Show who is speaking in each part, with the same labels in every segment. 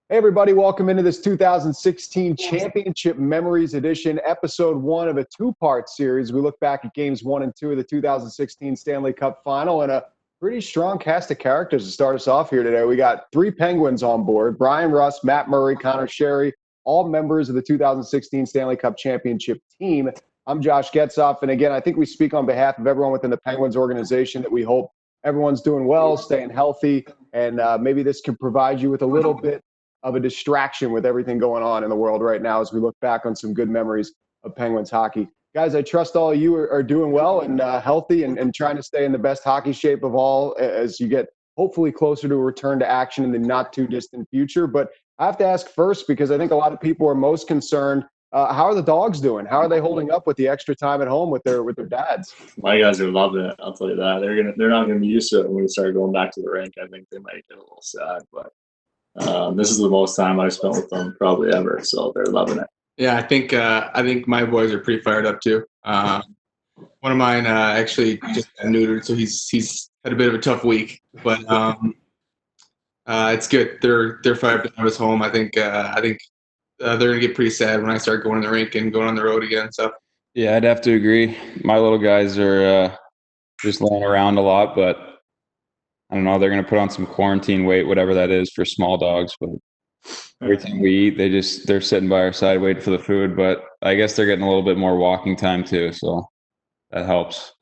Speaker 1: Hey, everybody, welcome into this 2016 Championship Memories Edition, episode one of a two-part series. We look back at games 1 and 2 of the 2016 Stanley Cup final and a pretty strong cast of characters to start us off here today. We got three Penguins on board: Bryan Rust, Matt Murray, Conor Sheary, all members of the 2016 Stanley Cup Championship team. I'm Josh Getzoff, and again, I think we speak on behalf of everyone within the Penguins organization that we hope everyone's doing well, staying healthy, and maybe this can provide you with a little bit of a distraction with everything going on in the world right now as we look back on some good memories of Penguins hockey. Guys, I trust all of you are doing well and healthy and trying to stay in the best hockey shape of all as you get hopefully closer to a return to action in the not too distant future. But I have to ask first, because I think a lot of people are most concerned, how are the dogs doing? How are they holding up with the extra time at home with their dads?
Speaker 2: My guys are loving it. I'll tell you that. They're not gonna be used to it when we start going back to the rink. I think they might get a little sad, but this is the most time I've spent with them probably ever, so they're loving it.
Speaker 3: Yeah, I think my boys are pretty fired up too. One of mine actually just got neutered, so he's had a bit of a tough week, but it's good. They're fired up to have us home. I think they're gonna get pretty sad when I start going to the rink and going on the road again and stuff.
Speaker 4: Yeah, I'd have to agree. My little guys are just laying around a lot, but I don't know. They're going to put on some quarantine weight, whatever that is for small dogs. But every time we eat, they're sitting by our side waiting for the food. But I guess they're getting a little bit more walking time too, so that helps.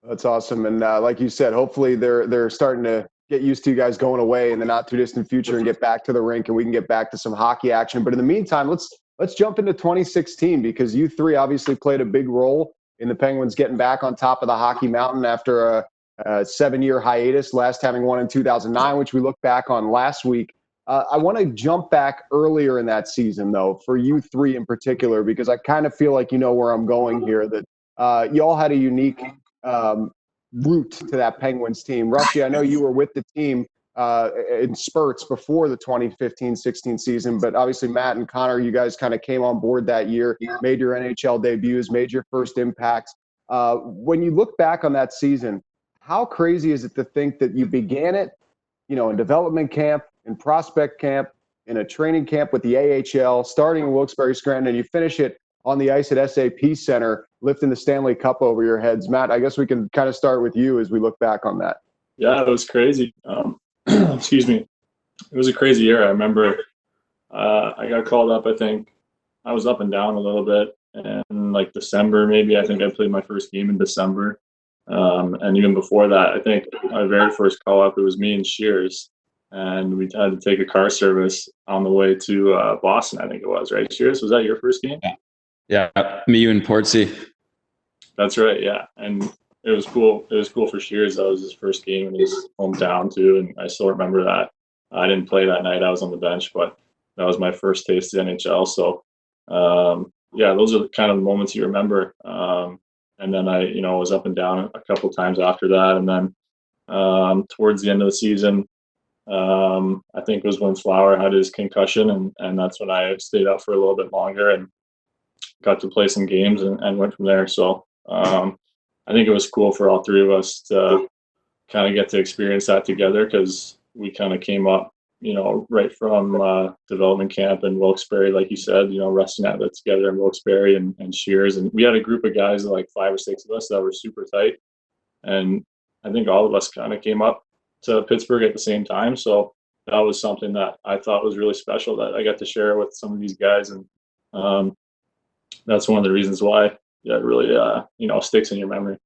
Speaker 1: That's awesome. And like you said, hopefully they're starting to get used to you guys going away in the not too distant future and get back to the rink and we can get back to some hockey action. But in the meantime, let's jump into 2016, because you three obviously played a big role in the Penguins getting back on top of the hockey mountain after a 7-year hiatus, last having won in 2009, which we looked back on last week. I want to jump back earlier in that season, though, for you three in particular, because I kind of feel like you know where I'm going here, that you all had a unique route to that Penguins team. Rusty, I know you were with the team in spurts before the 2015-16 season, but obviously Matt and Connor, you guys kind of came on board that year, made your NHL debuts, made your first impacts. When you look back on that season, how crazy is it to think that you began it, in development camp, in prospect camp, in a training camp with the AHL, starting in Wilkes-Barre Scranton, and you finish it on the ice at SAP Center, lifting the Stanley Cup over your heads? Matt, I guess we can kind of start with you as we look back on that.
Speaker 2: Yeah, it was crazy. Excuse me. It was a crazy year. I remember I got called up. I think I was up and down a little bit, and like December, maybe I think I played my first game in December. And even before that, I think my very first call up, it was me and Shears, and we had to take a car service on the way to Boston, I think it was, right? Shears, was that your first game?
Speaker 4: Yeah, me, you, and Portsea.
Speaker 2: That's right, yeah. And it was cool. It was cool for Shears. That was his first game in his hometown too, and I still remember that. I didn't play that night. I was on the bench, but that was my first taste of NHL. So, yeah, those are kind of the moments you remember. And then I, was up and down a couple times after that. And then towards the end of the season, I think it was when Flower had his concussion, and that's when I stayed up for a little bit longer and got to play some games and went from there. So I think it was cool for all three of us to kind of get to experience that together, because we kind of came up, right from development camp in Wilkes-Barre, like you said, Rusty and I lived together in Wilkes-Barre and Shears. And we had a group of guys, like 5 or 6 of us, that were super tight. And I think all of us kind of came up to Pittsburgh at the same time. So that was something that I thought was really special, that I got to share with some of these guys. And that's one of the reasons why it really, sticks in your memory.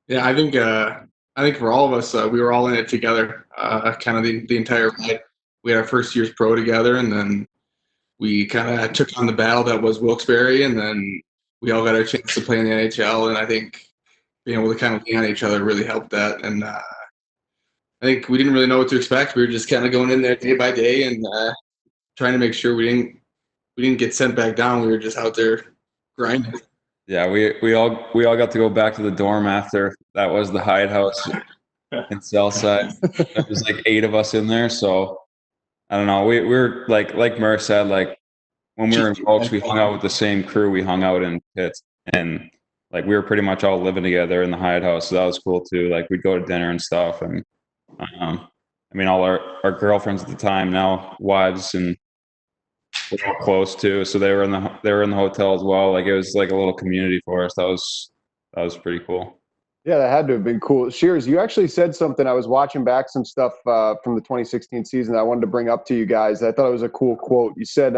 Speaker 3: Yeah, I think for all of us, we were all in it together, kind of the entire ride. We had our first year's pro together, and then we kind of took on the battle that was Wilkes-Barre, and then we all got our chance to play in the NHL. And I think being able to kind of lean on each other really helped that. And I think we didn't really know what to expect. We were just kind of going in there day by day and trying to make sure we didn't get sent back down. We were just out there grinding.
Speaker 4: Yeah, we all got to go back to the dorm after. That was the Hyde House in Southside. There was like 8 of us in there, so I don't know. We're like Murr said, like when we were in Wilkes, we hung out with the same crew we hung out in Pitts, and like we were pretty much all living together in the Hyde House, so that was cool too. Like we'd go to dinner and stuff, and I mean all our girlfriends at the time, now wives, and we're all close to. So they were in the hotel as well. Like it was like a little community for us. That was pretty cool.
Speaker 1: Yeah, that had to have been cool. Shears, you actually said something. I was watching back some stuff from the 2016 season that I wanted to bring up to you guys. I thought it was a cool quote. You said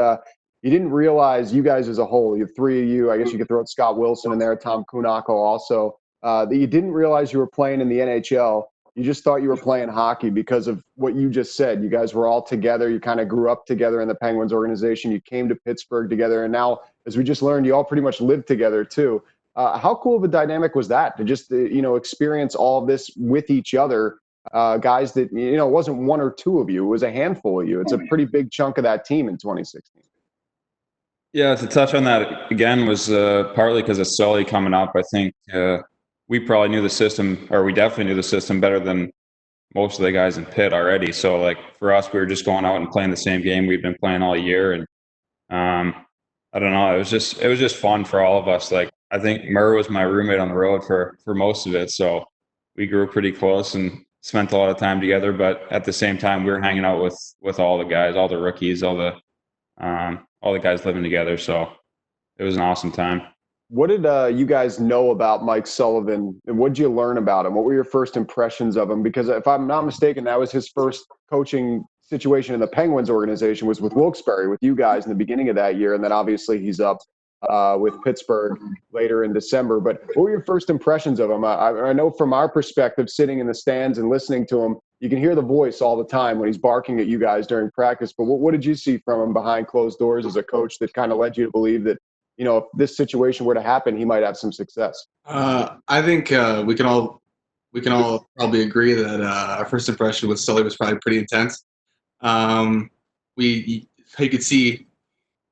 Speaker 1: you didn't realize, you guys as a whole, you have three of you, I guess you could throw Scott Wilson in there, Tom Kunako also, that you didn't realize you were playing in the NHL. You just thought you were playing hockey because of what you just said. You guys were all together. You kind of grew up together in the Penguins organization. You came to Pittsburgh together. And now, as we just learned, you all pretty much live together too. How cool of a dynamic was that to just, experience all of this with each other? Guys that, it wasn't one or two of you. It was a handful of you. It's a pretty big chunk of that team in 2016.
Speaker 4: Yeah, to touch on that again was partly because of Sully coming up. I think we probably knew the system, or we definitely knew the system better than most of the guys in Pitt already. So, like, for us, we were just going out and playing the same game we've been playing all year. And I don't know, it was just fun for all of us. Like, I think Murr was my roommate on the road for most of it. So we grew pretty close and spent a lot of time together. But at the same time, we were hanging out with all the guys, all the rookies, all the guys living together. So it was an awesome time.
Speaker 1: What did you guys know about Mike Sullivan, and what did you learn about him? What were your first impressions of him? Because if I'm not mistaken, that was his first coaching situation in the Penguins organization, was with Wilkes-Barre, with you guys in the beginning of that year. And then obviously he's up with Pittsburgh later in December. But what were your first impressions of him? I know from our perspective, sitting in the stands and listening to him, you can hear the voice all the time when he's barking at you guys during practice. But what did you see from him behind closed doors as a coach that kind of led you to believe that, if this situation were to happen, he might have some success?
Speaker 3: I think we can all probably agree that our first impression with Sully was probably pretty intense. You could see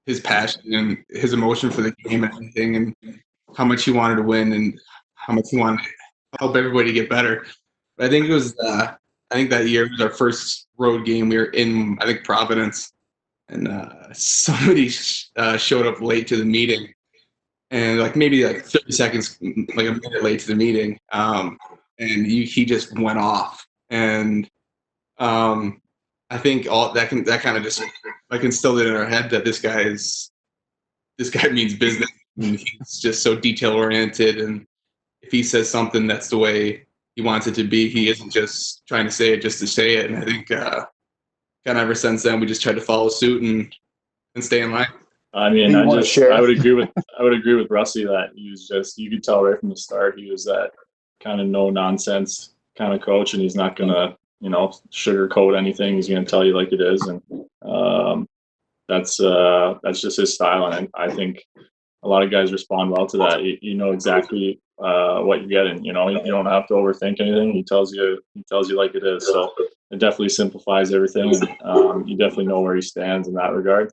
Speaker 3: his passion and his emotion for the game and everything, and how much he wanted to win and how much he wanted to help everybody get better. But I think it was I think that year was our first road game. We were in, I think, Providence, and somebody showed up late to the meeting, and maybe 30 seconds, like a minute late to the meeting, and he just went off. And I think all that kind of just instilled it in our head that this guy means business, and he's just so detail oriented, and if he says something, that's the way he wants it to be. He isn't just trying to say it just to say it. And I think kind of ever since then, we just tried to follow suit and stay in line.
Speaker 2: I mean, I would agree with Rusty that he was just, you could tell right from the start, he was that kind of no nonsense kind of coach, and he's not gonna sugarcoat anything. He's gonna tell you like it is, and that's just his style. And I think a lot of guys respond well to that. You know exactly what you're getting. You don't have to overthink anything. He tells you like it is. So it definitely simplifies everything. And, you definitely know where he stands in that regard.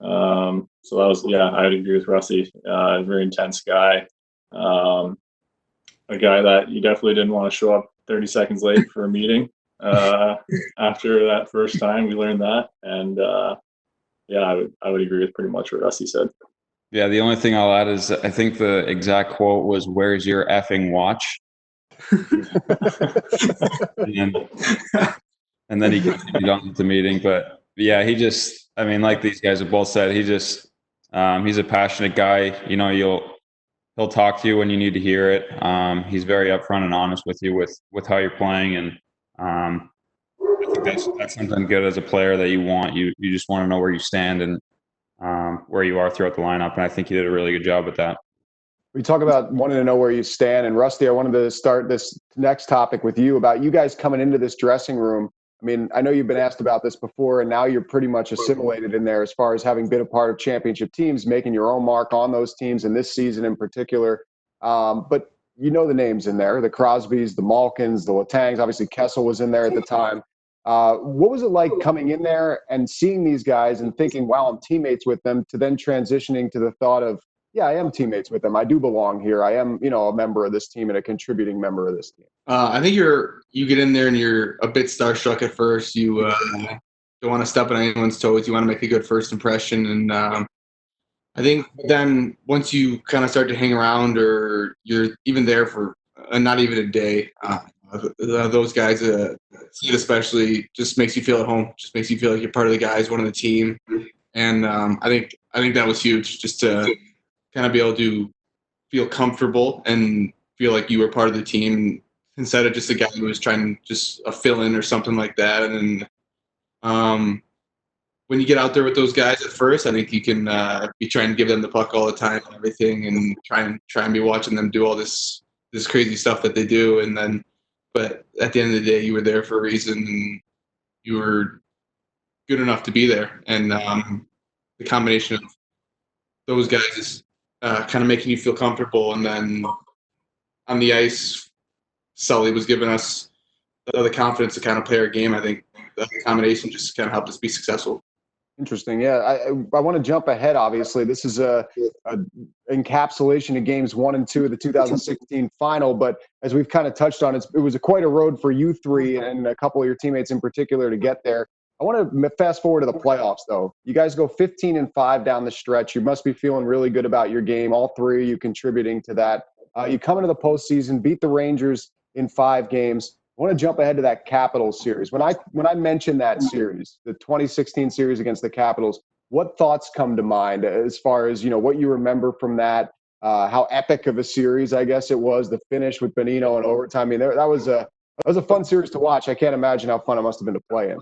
Speaker 2: So that was, I would agree with Rusty. A very intense guy. A guy that you definitely didn't want to show up 30 seconds late for a meeting. After that first time, we learned that. And I would agree with pretty much what Rusty said.
Speaker 4: Yeah, the only thing I'll add is I think the exact quote was, "Where's your effing watch?" and then he continued on with the meeting. But yeah, he just, like these guys have both said, he just he's a passionate guy. He'll talk to you when you need to hear it. He's very upfront and honest with you with how you're playing, and I think that's something good as a player that you want. You just want to know where you stand and where you are throughout the lineup, and I think he did a really good job with that.
Speaker 1: We talk about wanting to know where you stand, and Rusty, I wanted to start this next topic with you about you guys coming into this dressing room. I know you've been asked about this before, and now you're pretty much assimilated in there as far as having been a part of championship teams, making your own mark on those teams, and this season in particular. But the names in there, the Crosbys, the Malkins, the Letangs, obviously Kessel was in there at the time. What was it like coming in there and seeing these guys and thinking, wow, I'm teammates with them, to then transitioning to the thought of, yeah, I am teammates with them. I do belong here. I am, a member of this team and a contributing member of this team.
Speaker 3: I think you get in there and you're a bit starstruck at first. You don't want to step on anyone's toes. You want to make a good first impression. And I think then once you kind of start to hang around, or you're even there for not even a day, those guys, especially, just makes you feel at home. Just makes you feel like you're part of the guys, one of the team. And I think that was huge, just to kind of be able to feel comfortable and feel like you were part of the team instead of just a guy who was trying to just a fill in or something like that. And then when you get out there with those guys at first, I think you can be trying to give them the puck all the time and everything, and try and be watching them do all this crazy stuff that they do. And then, but at the end of the day, you were there for a reason, and you were good enough to be there. And the combination of those guys is kind of making you feel comfortable. And then on the ice, Sully was giving us the confidence to kind of play our game. I think the combination just kind of helped us be successful.
Speaker 1: Interesting. Yeah, I want to jump ahead. Obviously, this is a encapsulation of games 1 and 2 of the 2016 final. But as we've kind of touched on, it was quite a road for you three and a couple of your teammates in particular to get there. I want to fast forward to the playoffs, though. You guys go 15-5 down the stretch. You must be feeling really good about your game. All three of you contributing to that. You come into the postseason, beat the Rangers in 5 games. I want to jump ahead to that Capitals series. When I mentioned that series, the 2016 series against the Capitals, what thoughts come to mind as far as, what you remember from that? How epic of a series, I guess it was, the finish with Bonino and overtime. I mean, that was a fun series to watch. I can't imagine how fun it must have been to play in.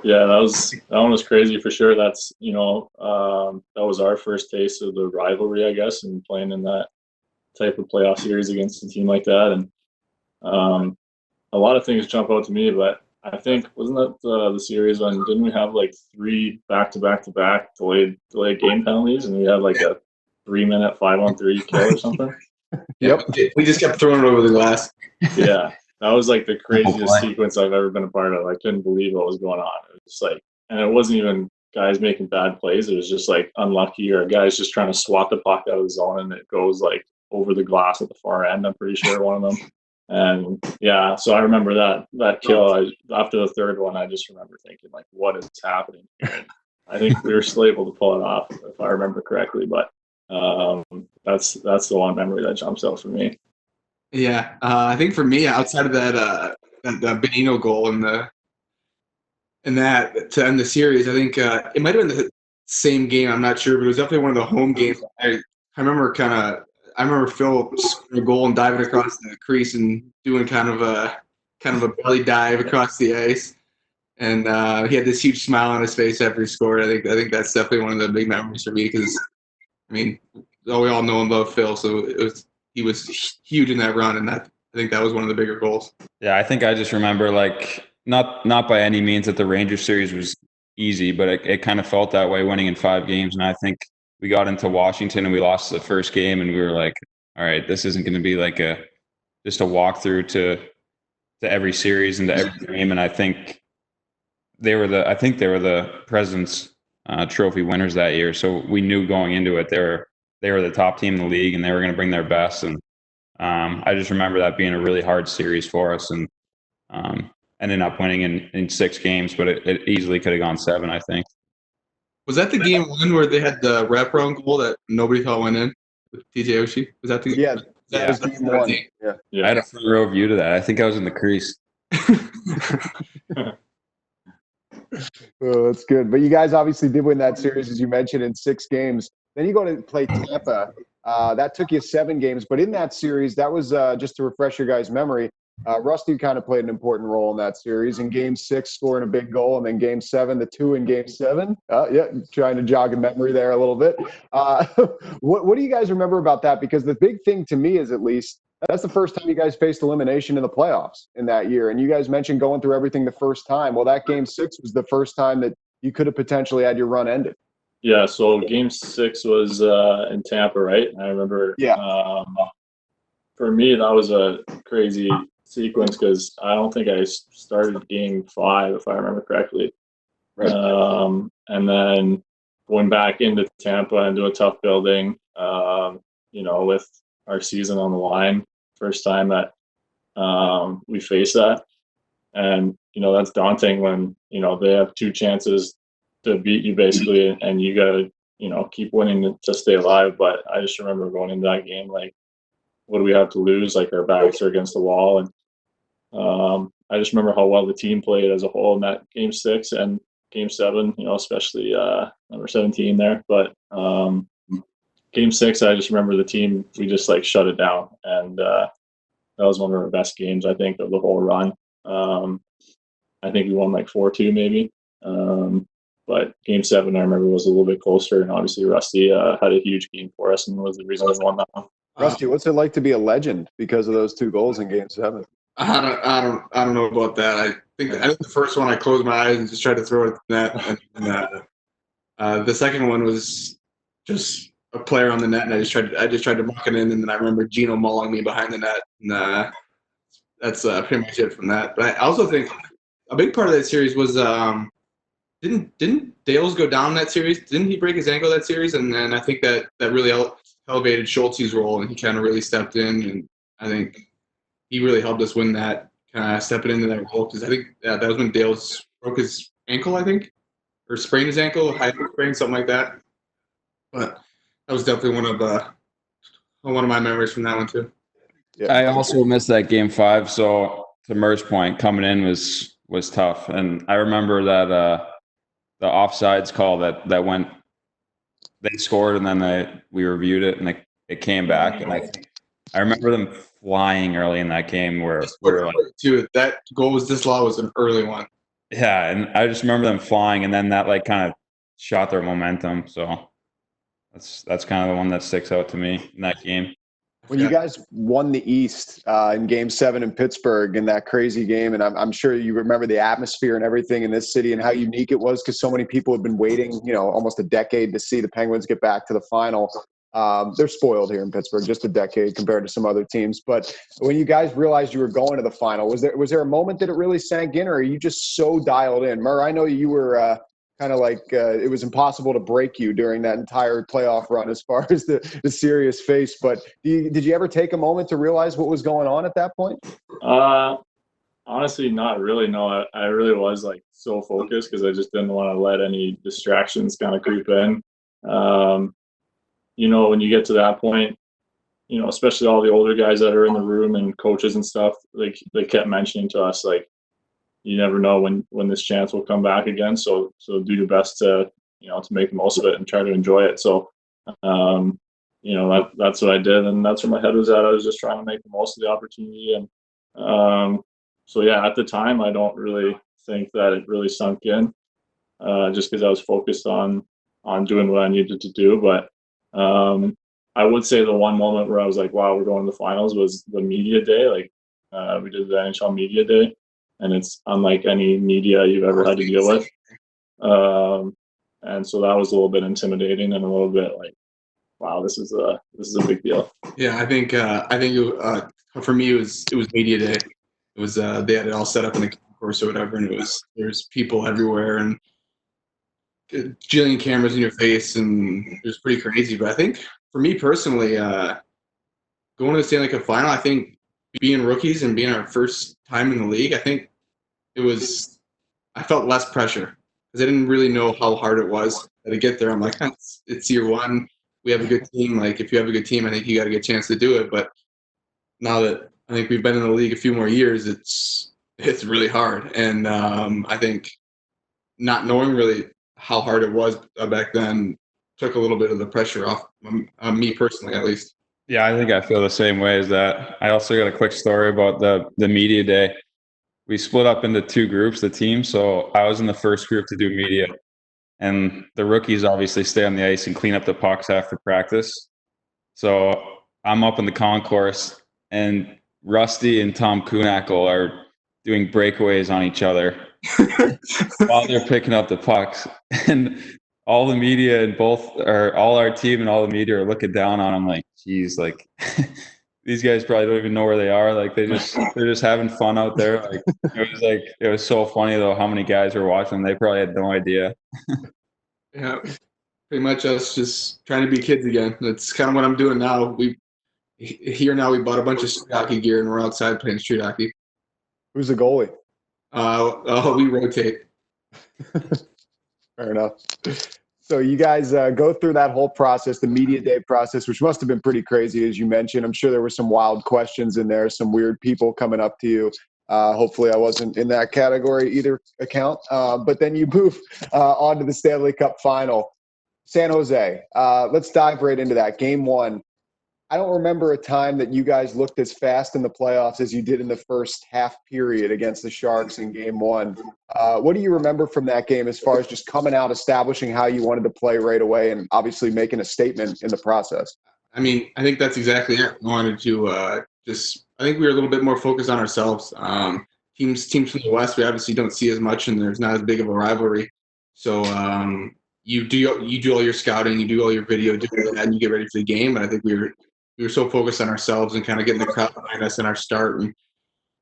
Speaker 2: Yeah, that one was crazy for sure. That's that was our first taste of the rivalry, I guess, and playing in that type of playoff series against a team like that. And a lot of things jump out to me, but I think wasn't that the series when didn't we have like 3 back-to-back delayed game penalties, and we had like a 3-minute 5-on-3 kill or something?
Speaker 3: Yep, we just kept throwing it over the glass.
Speaker 2: Yeah, that was like the craziest sequence I've ever been a part of. I couldn't believe what was going on. It was just like, and it wasn't even guys making bad plays. It was just like unlucky, or guys just trying to swat the puck out of the zone, and it goes like over the glass at the far end. I'm pretty sure one of them. And yeah, so I remember that kill. After the third one, I just remember thinking, like, what is happening here? I think we were still able to pull it off, if I remember correctly. But that's the one memory that jumps out for me.
Speaker 3: Yeah, I think for me, outside of that Bonino goal and that to end the series, I think it might have been the same game. I'm not sure, but it was definitely one of the home games. I remember Phil scoring a goal and diving across the crease and doing kind of a belly dive across the ice, and he had this huge smile on his face after he scored. I think that's definitely one of the big memories for me, because we all know and love Phil, so he was huge in that run, and I think that was one of the bigger goals.
Speaker 4: Yeah, I think I just remember, like, not by any means that the Rangers series was easy, but it kind of felt that way, winning in 5 games. And I think we got into Washington and we lost the first game, and we were like, all right, this isn't going to be like just a walkthrough to every series and to every game. And I think they were the President's Trophy winners that year. So we knew going into it, they were the top team in the league, and they were going to bring their best. And I just remember that being a really hard series for us, and ended up winning in 6 games, but it easily could have gone 7, I think.
Speaker 3: Was that the game 1 where they had the wraparound goal that nobody thought went in with TJ Oshie? Was that the
Speaker 1: game? Yeah, that was game 1. Yeah.
Speaker 4: I had a front row view to that. I think I was in the crease.
Speaker 1: Oh, that's good. But you guys obviously did win that series, as you mentioned, in 6 games. Then you go to play Tampa. That took you 7 games. But in that series, that was just to refresh your guys' memory, Rusty kind of played an important role in that series. In Game 6, scoring a big goal, and then Game 7, the 2 in Game 7. Trying to jog a memory there a little bit. What do you guys remember about that? Because the big thing to me is, at least, that's the first time you guys faced elimination in the playoffs in that year. And you guys mentioned going through everything the first time. Well, that Game 6 was the first time that you could have potentially had your run ended.
Speaker 2: Yeah, so Game 6 was in Tampa, right? I remember.
Speaker 1: Yeah.
Speaker 2: For me, that was a crazy sequence, because I don't think I started Game 5, if I remember correctly.
Speaker 1: Right.
Speaker 2: And then going back into Tampa into a tough building, with our season on the line, first time that we face that. And, that's daunting when, they have 2 chances to beat you basically, and you got to, keep winning to stay alive. But I just remember going into that game, like, what do we have to lose? Like, our backs are against the wall. And I just remember how well the team played as a whole in that Game 6. And Game 7, especially number 17 there. But Game 6, I just remember the team, we just like shut it down, and that was one of our best games, I think, of the whole run. I think we won like 4-2 maybe. But Game 7, I remember, was a little bit closer, and obviously Rusty had a huge game for us and was the reason we won that one.
Speaker 1: Rusty, what's it like to be a legend because of those 2 goals in Game 7?
Speaker 3: I don't know about that. I think the first one I closed my eyes and just tried to throw it at the net, and the second one was just a player on the net, and I just tried to muck it in, and then I remember Gino mauling me behind the net, and that's pretty much it from that. But I also think a big part of that series was didn't Dales go down in that series? Didn't he break his ankle that series? And then I think that really elevated Schultze's role, and he kind of really stepped in, and I think he really helped us win that, kind of stepping into that role, because I think that was when Dales broke his ankle, I think, or sprained his ankle, high sprain, something like that. But that was definitely one of my memories from that one too.
Speaker 4: Yeah. I also missed that Game 5, so to Murr's point, coming in was tough, and I remember that the offsides call that went, they scored, and then we reviewed it, and it came back, and I remember them flying early in that game where
Speaker 3: that goal was disallowed was an early one.
Speaker 4: Yeah, and I just remember them flying, and then that like kind of shot their momentum. So that's kind of the one that sticks out to me in that game.
Speaker 1: When you guys won the East in Game 7 in Pittsburgh in that crazy game, and I'm sure you remember the atmosphere and everything in this city and how unique it was, because so many people have been waiting, almost a decade to see the Penguins get back to the final. They're spoiled here in Pittsburgh, just a decade compared to some other teams. But when you guys realized you were going to the final, was there a moment that it really sank in, or are you just so dialed in? Murr, I know you were kind of like it was impossible to break you during that entire playoff run as far as the serious face. But did you ever take a moment to realize what was going on at that point?
Speaker 2: Honestly, not really. No, I really was like so focused because I just didn't want to let any distractions kind of creep in. When you get to that point, especially all the older guys that are in the room and coaches and stuff, like they kept mentioning to us, like, you never know when this chance will come back again. So do your best to make the most of it and try to enjoy it. So, that's what I did, and that's where my head was at. I was just trying to make the most of the opportunity. And so yeah, at the time, I don't really think that it really sunk in, just because I was focused on doing what I needed to do. But I would say the one moment where I was like, wow, we're going to the finals was the media day. Like we did the NHL media day, and it's unlike any media you've ever had to deal with. And so that was a little bit intimidating and a little bit like, wow, this is a big deal.
Speaker 3: Yeah, I think for me it was media day. It was they had it all set up in the concourse or whatever, and there's people everywhere and jillion cameras in your face, and it was pretty crazy. But I think for me personally, going to the Stanley Cup final, I think being rookies and being our first time in the league, I think I felt less pressure because I didn't really know how hard it was to get there. I'm like, it's year one. We have a good team. Like, if you have a good team, I think you got a good chance to do it. But now that I think we've been in the league a few more years, it's really hard. And I think not knowing really how hard it was back then took a little bit of the pressure off me personally, at least.
Speaker 4: Yeah, I think I feel the same way as that. I also got a quick story about the media day. We split up into 2 groups, the team. So I was in the first group to do media. And the rookies obviously stay on the ice and clean up the pucks after practice. So I'm up in the concourse, and Rusty and Tom Kuhnackel are doing breakaways on each other while they're picking up the pucks. And all the media and all our team and all the media are looking down on them like, geez, like these guys probably don't even know where they are. Like they're just having fun out there. Like it was so funny though how many guys were watching. They probably had no idea.
Speaker 3: Yeah, pretty much us just trying to be kids again. That's kind of what I'm doing now. We bought a bunch of street hockey gear and we're outside playing street hockey.
Speaker 1: Who's the goalie?
Speaker 3: We rotate.
Speaker 1: Fair enough. So you guys go through that whole process, the media day process, which must have been pretty crazy, as you mentioned. I'm sure there were some wild questions in there, some weird people coming up to you. Hopefully I wasn't in that category either account. But then you move on to the Stanley Cup final. San Jose. Let's dive right into that. Game 1. I don't remember a time that you guys looked as fast in the playoffs as you did in the first half period against the Sharks in Game 1. What do you remember from that game as far as just coming out, establishing how you wanted to play right away, and obviously making a statement in the process?
Speaker 3: I mean, I think that's exactly it. We wanted to I think we were a little bit more focused on ourselves. Teams from the West, we obviously don't see as much, and there's not as big of a rivalry. So you do all your scouting, you do all your video, and you get ready for the game. And I think we were so focused on ourselves and kind of getting the crowd behind us in our start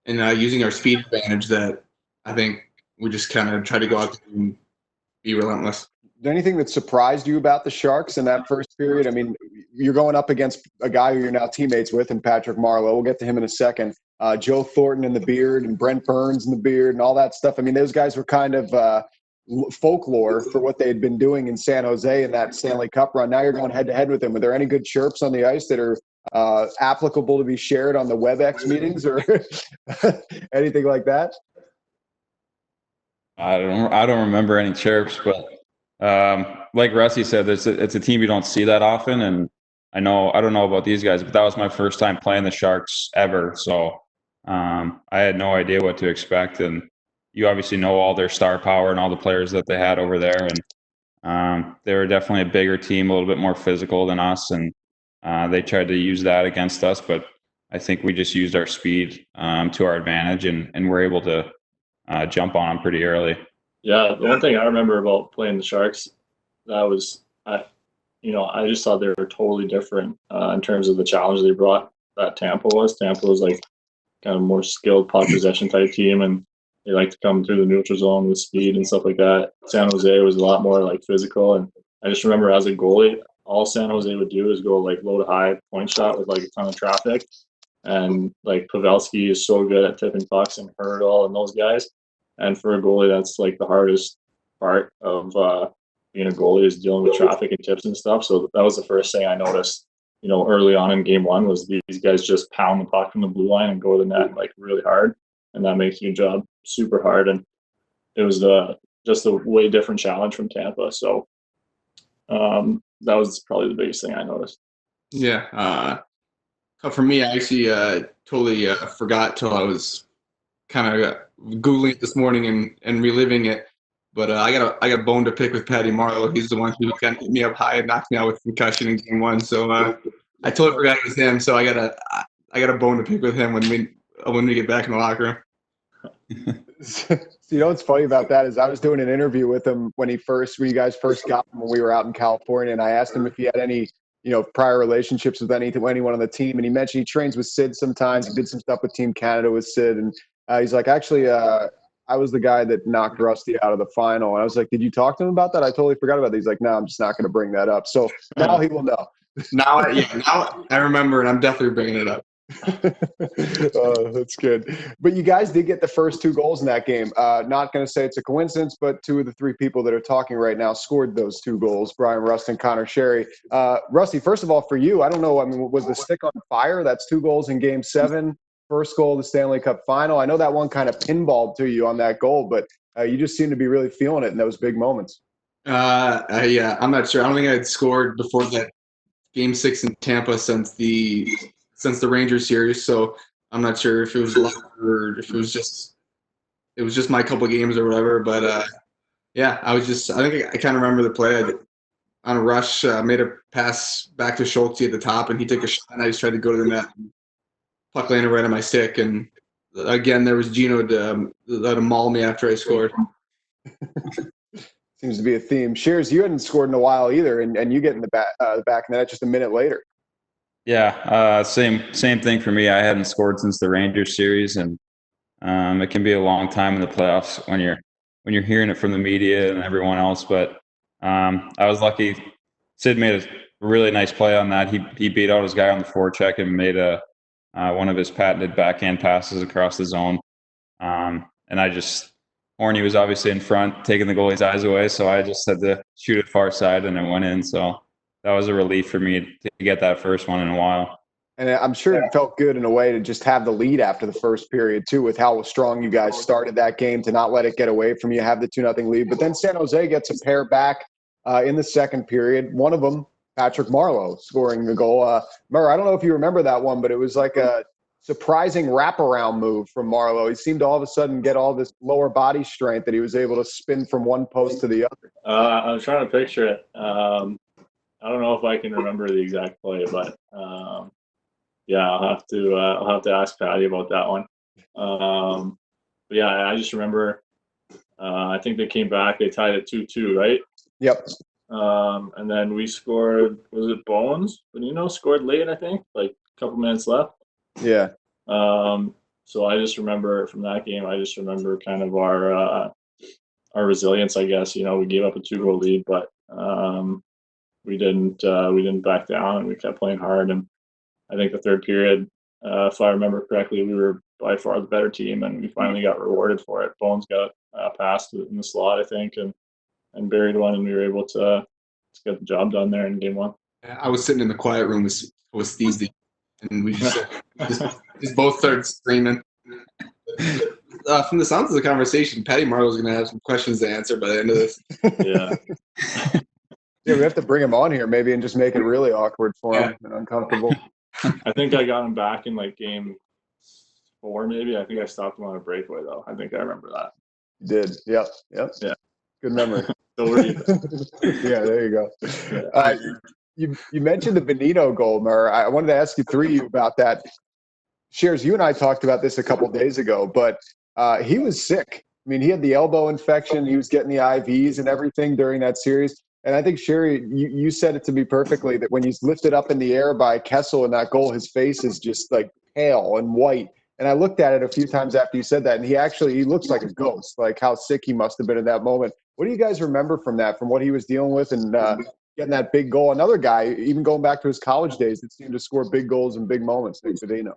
Speaker 3: and using our speed advantage that I think we just kind of try to go out there and be relentless.
Speaker 1: Is there anything that surprised you about the Sharks in that first period? I mean, you're going up against a guy who you're now teammates with, and Patrick Marleau. We'll get to him in a second. Joe Thornton in the beard and Brent Burns in the beard and all that stuff. I mean, those guys were kind of folklore for what they had been doing in San Jose in that Stanley Cup run. Now you're going head-to-head with them. Were there any good chirps on the ice that are applicable to be shared on the WebEx meetings or anything like that?
Speaker 4: I don't remember any chirps, but like Rusty said, it's a team you don't see that often, and I don't know about these guys, but that was my first time playing the Sharks ever, so I had no idea what to expect. And you obviously know all their star power and all the players that they had over there, and they were definitely a bigger team, a little bit more physical than us, and they tried to use that against us, but I think we just used our speed to our advantage, and we're able to jump on them pretty early.
Speaker 2: Yeah, the one thing I remember about playing the Sharks, that was I just thought they were totally different in terms of the challenge they brought. That Tampa was like kind of more skilled puck possession type team, and they like to come through the neutral zone with speed and stuff like that. San Jose was a lot more like physical, and I just remember as a goalie, all San Jose would do is go like low to high point shot with like a ton of traffic, and like Pavelski is so good at tipping pucks and Hurdle and those guys. And for a goalie, that's like the hardest part of being a goalie is dealing with traffic and tips and stuff. So that was the first thing I noticed, early on in Game 1 was these guys just pound the puck from the blue line and go to the net like really hard, and that makes your job super hard. And it was just a way different challenge from Tampa. So that was probably the biggest thing I noticed.
Speaker 3: Yeah. For me, I actually totally forgot till I was kind of Googling it this morning and reliving it. But I got a bone to pick with Patty Marleau. He's the one who kind of hit me up high and knocked me out with concussion in Game 1. So I totally forgot it was him. So I got a bone to pick with him when we get back in the locker room.
Speaker 1: What's funny about that is I was doing an interview with him when you guys first got him when we were out in California, and I asked him if he had any prior relationships with anyone on the team, and he mentioned he trains with Sid sometimes. He did some stuff with Team Canada with Sid, and he's like, actually, I was the guy that knocked Rusty out of the final. And I was like, did you talk to him about that? I totally forgot about that. He's like, no, I'm just not going to bring that up. So now he will know.
Speaker 3: Now I remember, and I'm definitely bringing it up.
Speaker 1: Oh, that's good. But you guys did get the first 2 goals in that game. Not going to say it's a coincidence, but 2 of the 3 people that are talking right now scored those 2 goals, Bryan Rust and Conor Sheary. Rusty, first of all, for you, I don't know, was the stick on fire? That's 2 goals in Game 7. First goal of the Stanley Cup final. I know that one kind of pinballed to you on that goal, but you just seem to be really feeling it in those big moments.
Speaker 3: Yeah, I'm not sure. I don't think I had scored before that Game 6 in Tampa since the Rangers series. So I'm not sure if it was luck or if it was just my couple of games or whatever. But yeah, I think I kind of remember the play. On a rush, made a pass back to Schultz at the top, and he took a shot, and I just tried to go to the net. Puck landed right on my stick, and again, there was Gino to maul me after I scored.
Speaker 1: Seems to be a theme. Shears, you hadn't scored in a while either, and you get in the back of the net just a minute later.
Speaker 4: Yeah, same thing for me. I hadn't scored since the Rangers series, and it can be a long time in the playoffs when you're hearing it from the media and everyone else. But I was lucky. Sid made a really nice play on that. He beat out his guy on the forecheck and made one of his patented backhand passes across the zone. And Horny was obviously in front, taking the goalie's eyes away, so I just had to shoot it far side, and it went in. So that was a relief for me to get that first one in a while.
Speaker 1: And I'm sure it felt good in a way to just have the lead after the first period too, with how strong you guys started that game, to not let it get away from you, have the 2-0 lead. But then San Jose gets a pair back in the second period. One of them, Patrick Marleau, scoring the goal. Murr, I don't know if you remember that one, but it was like a surprising wraparound move from Marleau. He seemed to all of a sudden get all this lower body strength that he was able to spin from one post to the other.
Speaker 2: I'm trying to picture it. I don't know if I can remember the exact play, but yeah, I'll have to ask Patty about that one. But yeah, I just remember. I think they came back. They tied it 2-2, right?
Speaker 1: Yep.
Speaker 2: And then we scored. Was it Bones? Bonino scored late, I think, like a couple minutes left.
Speaker 1: Yeah.
Speaker 2: So I just remember from that game. I just remember kind of our resilience, I guess. We gave up a 2-goal lead, but we didn't back down, and we kept playing hard. And I think the third period, if I remember correctly, we were by far the better team, and we finally got rewarded for it. Bones got passed in the slot, I think, and buried one, and we were able to get the job done there in game one.
Speaker 3: I was sitting in the quiet room with Steve, and we just both started screaming. From the sounds of the conversation, Patty Marleau's going to have some questions to answer by the end of this.
Speaker 2: Yeah.
Speaker 1: Yeah, we have to bring him on here maybe and just make it really awkward for him and uncomfortable.
Speaker 2: I think I got him back in like game 4, maybe. I think I stopped him on a breakaway, though. I think I remember that.
Speaker 1: You did. Yep.
Speaker 2: Yeah.
Speaker 1: Good memory.
Speaker 2: Yeah,
Speaker 1: there you go. You mentioned the Bonino goal, Murr. I wanted to ask you three about that. Shears, you and I talked about this a couple days ago, but he was sick. I mean, he had the elbow infection. He was getting the IVs and everything during that series. And I think, Sheary, you said it to me perfectly, that when he's lifted up in the air by Kessel in that goal, his face is just like pale and white. And I looked at it a few times after you said that, and he looks like a ghost, like how sick he must have been in that moment. What do you guys remember from that, from what he was dealing with and getting that big goal? Another guy, even going back to his college days, that seemed to score big goals in big moments, like Bonino.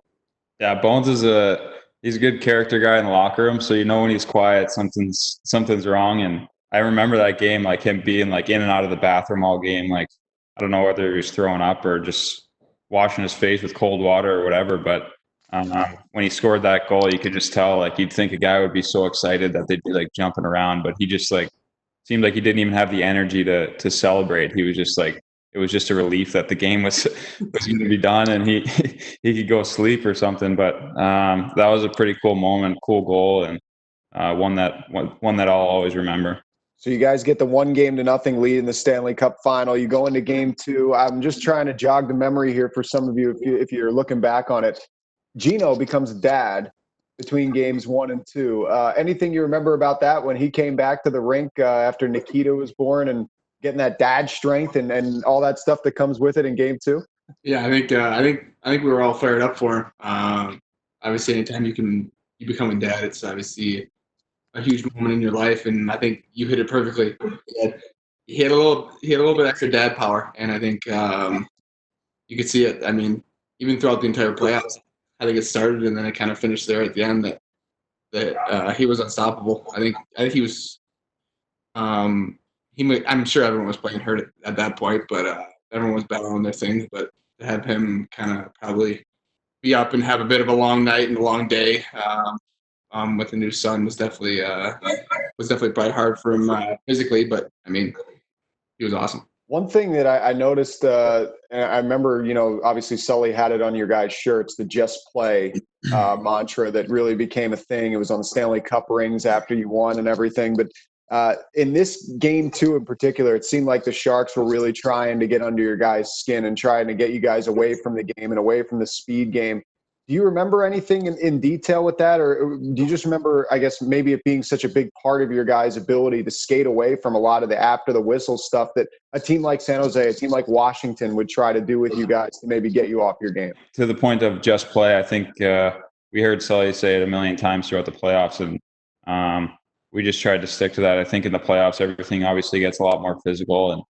Speaker 4: Yeah, Bones he's a good character guy in the locker room, so when he's quiet, something's wrong. And I remember that game, like him being like in and out of the bathroom all game. Like, I don't know whether he was throwing up or just washing his face with cold water or whatever. But when he scored that goal, you could just tell, like, you'd think a guy would be so excited that they'd be like jumping around, but he just like seemed like he didn't even have the energy to celebrate. He was just like, it was just a relief that the game was going to be done and he could go sleep or something. But that was a pretty cool moment, cool goal, and one that I'll always remember.
Speaker 1: So you guys get the 1-0 lead in the Stanley Cup final. You go into game 2. I'm just trying to jog the memory here for some of you if you're looking back on it. Gino becomes dad between games 1 and 2. Anything you remember about that when he came back to the rink after Nikita was born and getting that dad strength and all that stuff that comes with it in game 2?
Speaker 3: Yeah, I think we were all fired up for him. Obviously, anytime you become a dad, it's obviously a huge moment in your life, and I think you hit it perfectly. He had a little bit extra dad power, and I think you could see it. I mean, even throughout the entire playoffs, I think it started and then it kind of finished there at the end. That he was unstoppable. I think he was. I'm sure everyone was playing hurt at that point, but everyone was battling their things. But to have him kind of probably be up and have a bit of a long night and a long day with a new son was definitely probably hard for him physically. But I mean, he was awesome.
Speaker 1: One thing that I noticed, and I remember, obviously Sully had it on your guys' shirts, the just play mantra that really became a thing. It was on the Stanley Cup rings after you won and everything. But in this game 2 in particular, it seemed like the Sharks were really trying to get under your guys' skin and trying to get you guys away from the game and away from the speed game. Do you remember anything in detail with that? Or do you just remember, I guess, maybe it being such a big part of your guys' ability to skate away from a lot of the after the whistle stuff that a team like San Jose, a team like Washington would try to do with you guys to maybe get you off your game?
Speaker 4: To the point of just play, I think we heard Sully say it a million times throughout the playoffs, and we just tried to stick to that. I think in the playoffs, everything obviously gets a lot more physical, and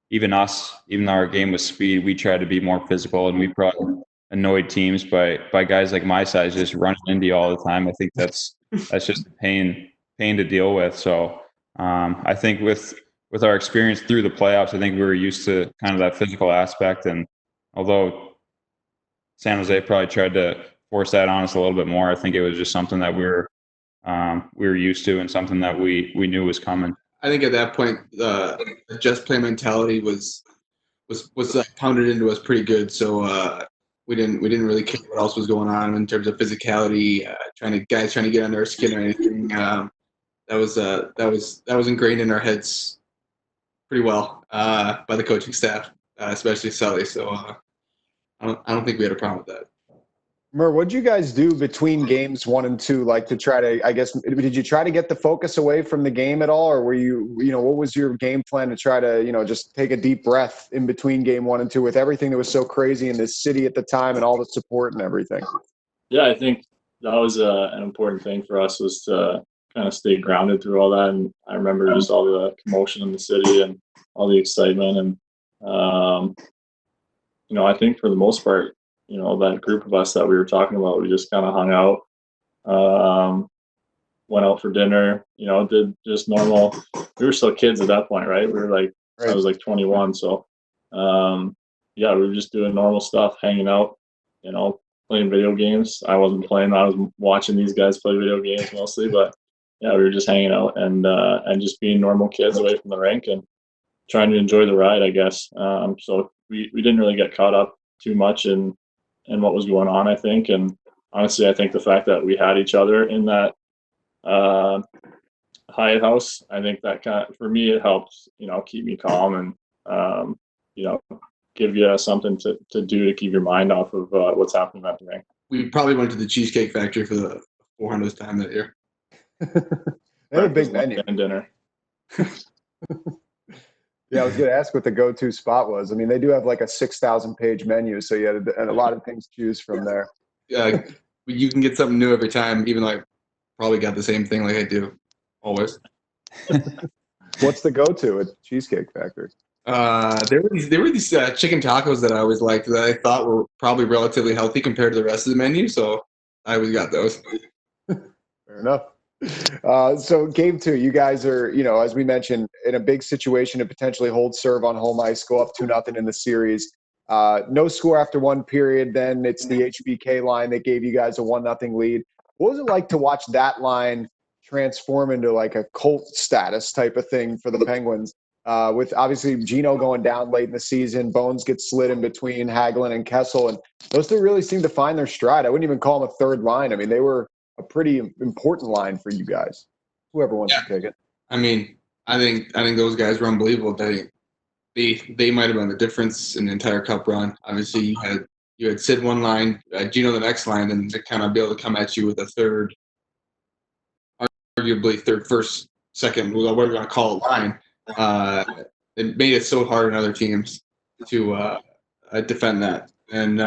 Speaker 4: even though our game was speed, we tried to be more physical, and we probably annoyed teams by guys like my size just running into you all the time. I think that's just a pain to deal with. So I think with our experience through the playoffs, I think we were used to kind of that physical aspect. And although San Jose probably tried to force that on us a little bit more. I think it was just something that we were used to and something that we knew was coming.
Speaker 3: I think at that point, the just play mentality was pounded into us pretty good. So we didn't really care what else was going on in terms of physicality, guys trying to get under our skin or anything. That was ingrained in our heads pretty well by the coaching staff, especially Sully. So I don't think we had a problem with that.
Speaker 1: Mer, what'd you guys do between games 1 and 2? Like to try to, I guess, did you try to get the focus away from the game at all? Or were what was your game plan to try to, just take a deep breath in between game 1 and 2 with everything that was so crazy in this city at the time and all the support and everything?
Speaker 2: Yeah, I think that was an important thing for us, was to kind of stay grounded through all that. And I remember just all the commotion in the city and all the excitement. And, I think for the most part, that group of us that we were talking about, we just kind of hung out, went out for dinner, did just normal. We were still kids at that point, right? We were like, I was like 21. So, we were just doing normal stuff, hanging out, playing video games. I wasn't playing. I was watching these guys play video games mostly, but yeah, we were just hanging out and just being normal kids away from the rink and trying to enjoy the ride, I guess. So we didn't really get caught up too much in what was going on, I think. And honestly, I think the fact that we had each other in that Hyatt house, I think that for me, it helps, keep me calm and, give you something to do to keep your mind off of what's happening at the rink.
Speaker 3: We probably went to the Cheesecake Factory for the 400th time that year.
Speaker 1: They had a big menu.
Speaker 2: And dinner.
Speaker 1: Yeah, I was going to ask what the go-to spot was. I mean, they do have like a 6,000-page menu, so you had a lot of things to choose from there.
Speaker 3: Yeah, you can get something new every time, even though I probably got the same thing like I do always.
Speaker 1: What's the go-to at Cheesecake Factory?
Speaker 3: There were these chicken tacos that I always liked that I thought were probably relatively healthy compared to the rest of the menu, so I always got those.
Speaker 1: Fair enough. So game 2, you guys are, as we mentioned, in a big situation to potentially hold serve on home ice, go up 2-0 in the series. No score after 1 period. Then it's the HBK line that gave you guys a 1-0 lead. What was it like to watch that line transform into like a cult status type of thing for the Penguins? With obviously Gino going down late in the season, Bones gets slid in between Hagelin and Kessel, and those two really seem to find their stride. I wouldn't even call them a third line. I mean, they were a pretty important line for you guys. Whoever wants to take it.
Speaker 3: I mean, I think those guys were unbelievable. They might have been the difference in the entire Cup run. Obviously, you had Sid one line, Gino the next line, and to kind of be able to come at you with a third, arguably third, first, second, whatever you want to call it, line. It made it so hard on other teams to defend that. And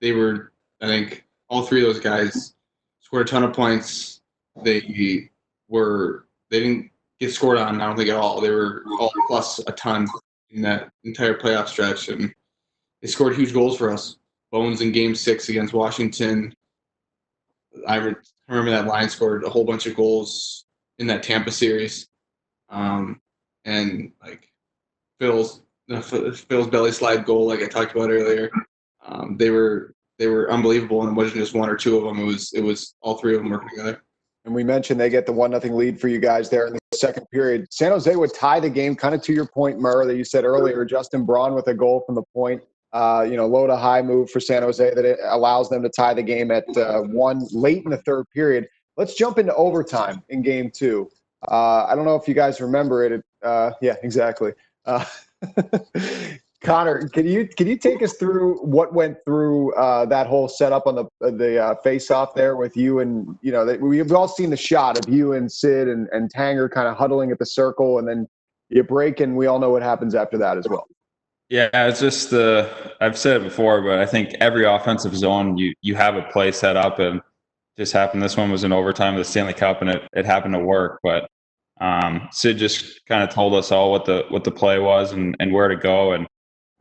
Speaker 3: they were, I think, all three of those guys scored a ton of points. They didn't get scored on, I don't think, at all. They were all plus a ton in that entire playoff stretch, and they scored huge goals for us. Bones in Game 6 against Washington. I remember that line scored a whole bunch of goals in that Tampa series. And like Phil's belly slide goal, like I talked about earlier, they were unbelievable, and it wasn't just one or two of them. It was all three of them working together.
Speaker 1: And we mentioned they get the 1-0 lead for you guys there in the second period. San Jose would tie the game, kind of to your point, Murr, that you said earlier. Justin Braun with a goal from the point. Low to high move for San Jose that it allows them to tie the game at 1 late in the third period. Let's jump into overtime in Game 2. I don't know if you guys remember it. Yeah, exactly. Connor, can you take us through what went through that whole setup on the face-off there with you and we've all seen the shot of you and Sid and Tanger kind of huddling at the circle, and then you break, and we all know what happens after that as well.
Speaker 4: Yeah, it's just I've said it before, but I think every offensive zone you have a play set up, and just happened. This one was in overtime of the Stanley Cup, and it happened to work. But Sid just kind of told us all what the play was and where to go. And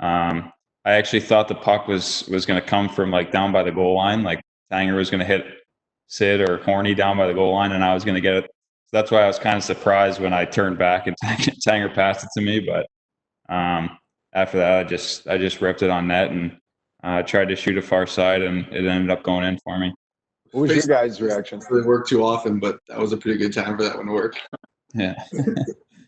Speaker 4: I actually thought the puck was going to come from like down by the goal line, like Tanger was going to hit Sid or Horny down by the goal line, and I was going to get it. So that's why I was kind of surprised when I turned back and Tanger passed it to me. But after that, I just ripped it on net, and tried to shoot a far side, and it ended up going in for me.
Speaker 1: What was your guys' reaction?
Speaker 3: They work too often, but that was a pretty good time for that one to work.
Speaker 4: Yeah.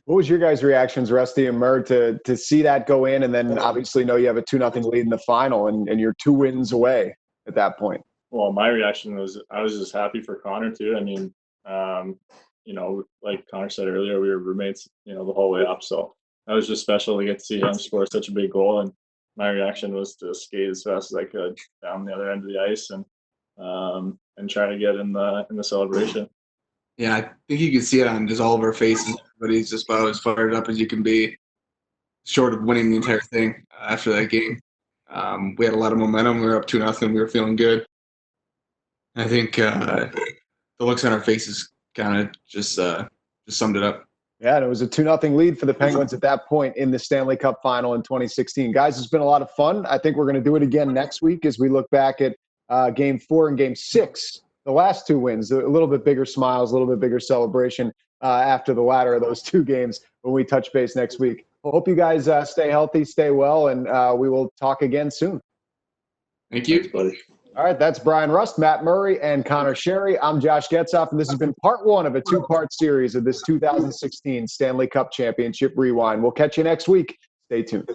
Speaker 1: What was your guys' reactions, Rusty and Murr, to see that go in, and then obviously know you have a 2-0 lead in the final, and you're 2 wins away at that point?
Speaker 2: Well, my reaction was I was just happy for Connor too. I mean, like Connor said earlier, we were roommates, the whole way up. So that was just special to get to see him score such a big goal. And my reaction was to skate as fast as I could down the other end of the ice and try to get in the celebration.
Speaker 3: Yeah, I think you can see it on just all of our faces. But he's just about as fired up as you can be, short of winning the entire thing after that game. We had a lot of momentum. We were up 2-0. We were feeling good. I think the looks on our faces kind of just summed it up.
Speaker 1: Yeah, and it was a 2-0 lead for the Penguins at that point in the Stanley Cup final in 2016. Guys, it's been a lot of fun. I think we're going to do it again next week as we look back at Game 4 and Game 6, the last 2 wins. A little bit bigger smiles, a little bit bigger celebration after the latter of those 2 games when we touch base next week. Hope you guys stay healthy, stay well, and we will talk again soon.
Speaker 3: Thank you.
Speaker 2: Thanks, buddy.
Speaker 1: All right, that's Bryan Rust, Matt Murray, and Conor Sheary. I'm Josh Getzoff, and this has been part 1 of a 2-part series of this 2016 Stanley Cup Championship Rewind. We'll catch you next week. Stay tuned.